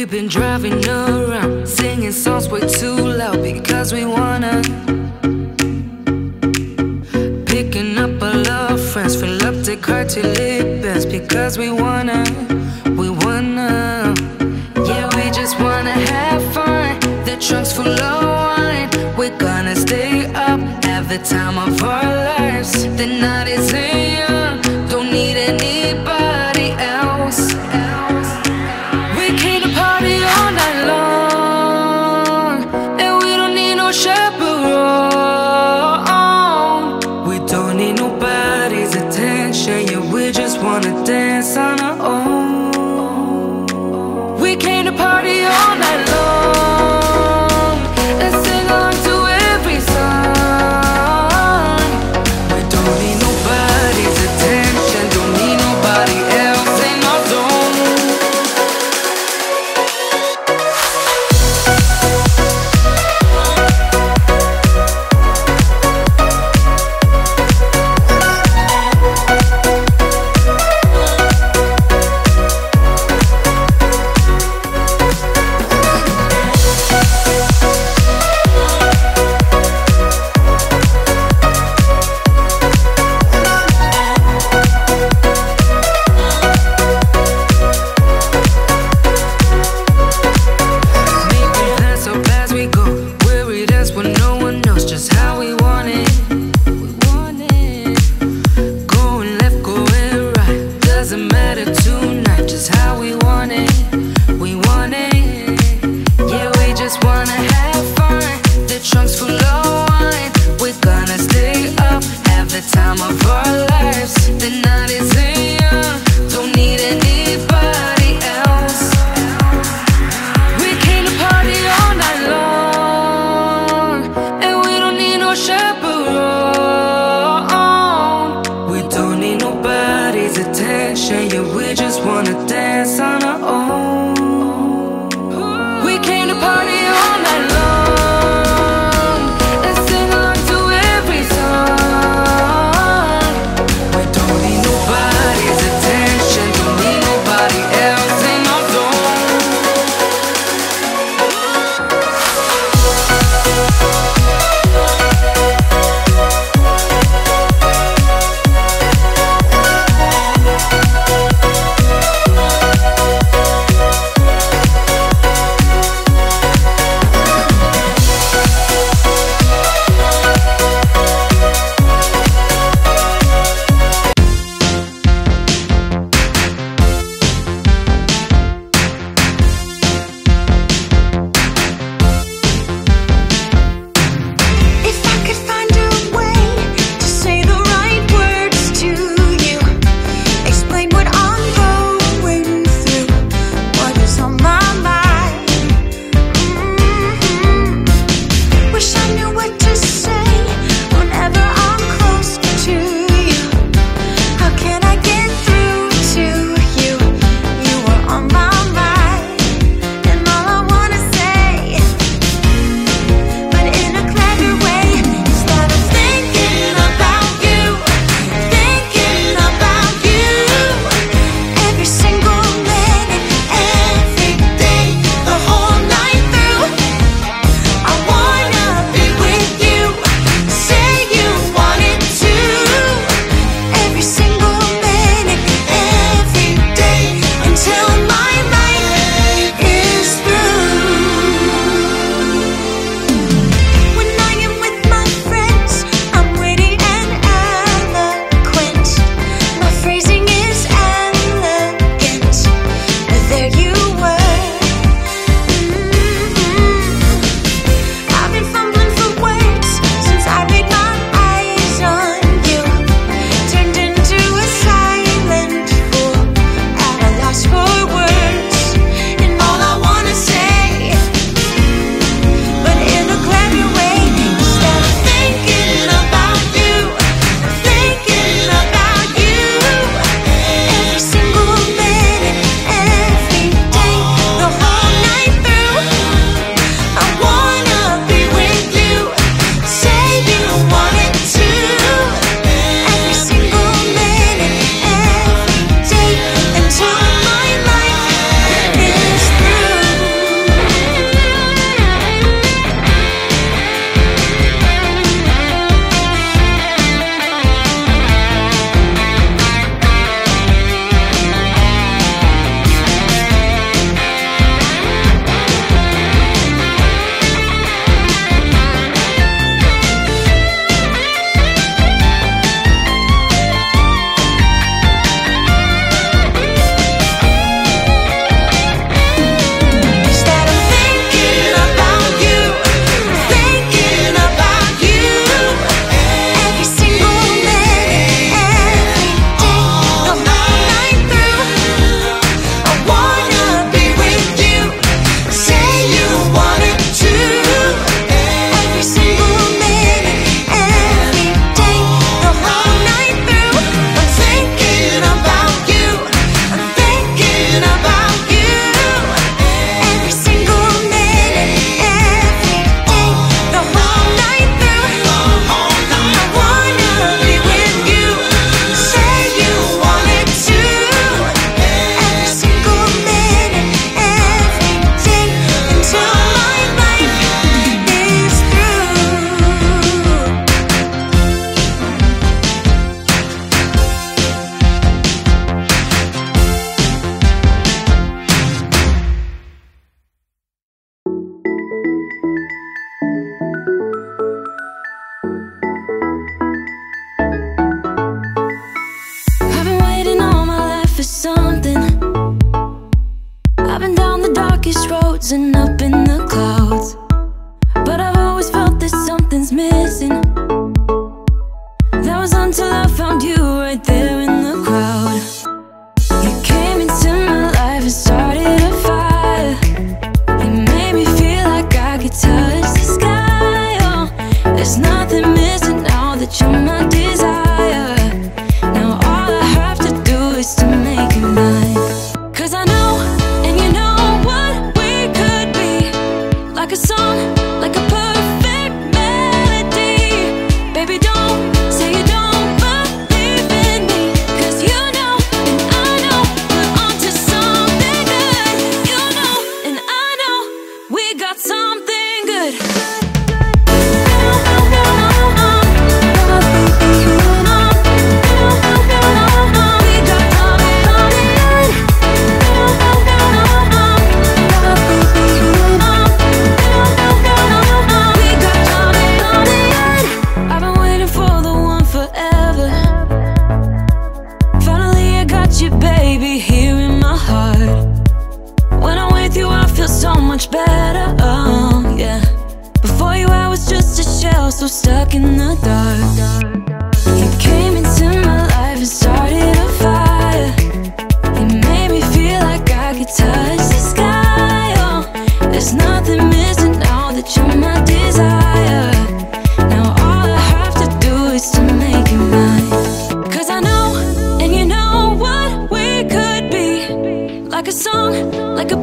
We've been driving around, singing songs way too loud because we wanna. Picking up all our friends, fill up the car till it bends because we wanna. Yeah, we just wanna have fun. The trunk's full of wine. We're gonna stay up, have the time of our lives. The night is young, don't need anybody else. We came to party all night long, and we don't need no chaperone. We don't need nobody's attention, yeah, we just wanna dance on our own. We came to party all night long and sing along to every song. We don't need nobody's attention, don't need nobody else in our zone. darkest roads and up in the clouds, but I've always felt that something's missing. That was until I found you right there in the crowd. You came into my life and started a fire. You made me feel like I could touch the sky. Oh, there's nothing missing now that you're my desire. Now all I have to do is to make you mine. 'Cause I know, and you know what we could be. Like a song, like a perfect melody. Baby, don't say you don't believe in me. 'Cause you know, and I know, we're onto something good. You know, and I know, we got something good. I've been waiting for the one forever. Finally I got you, baby, here in my heart. When I'm with you I feel so much better, oh yeah. Before you I was just a shell, so stuck in the dark. You came into my life and started a fire. You made me feel like I could touch the sky, oh. There's nothing missing now that you're my desire. Now all I have to do is to make you mine. 'Cause I know, and you know what we could be. Like a song, like a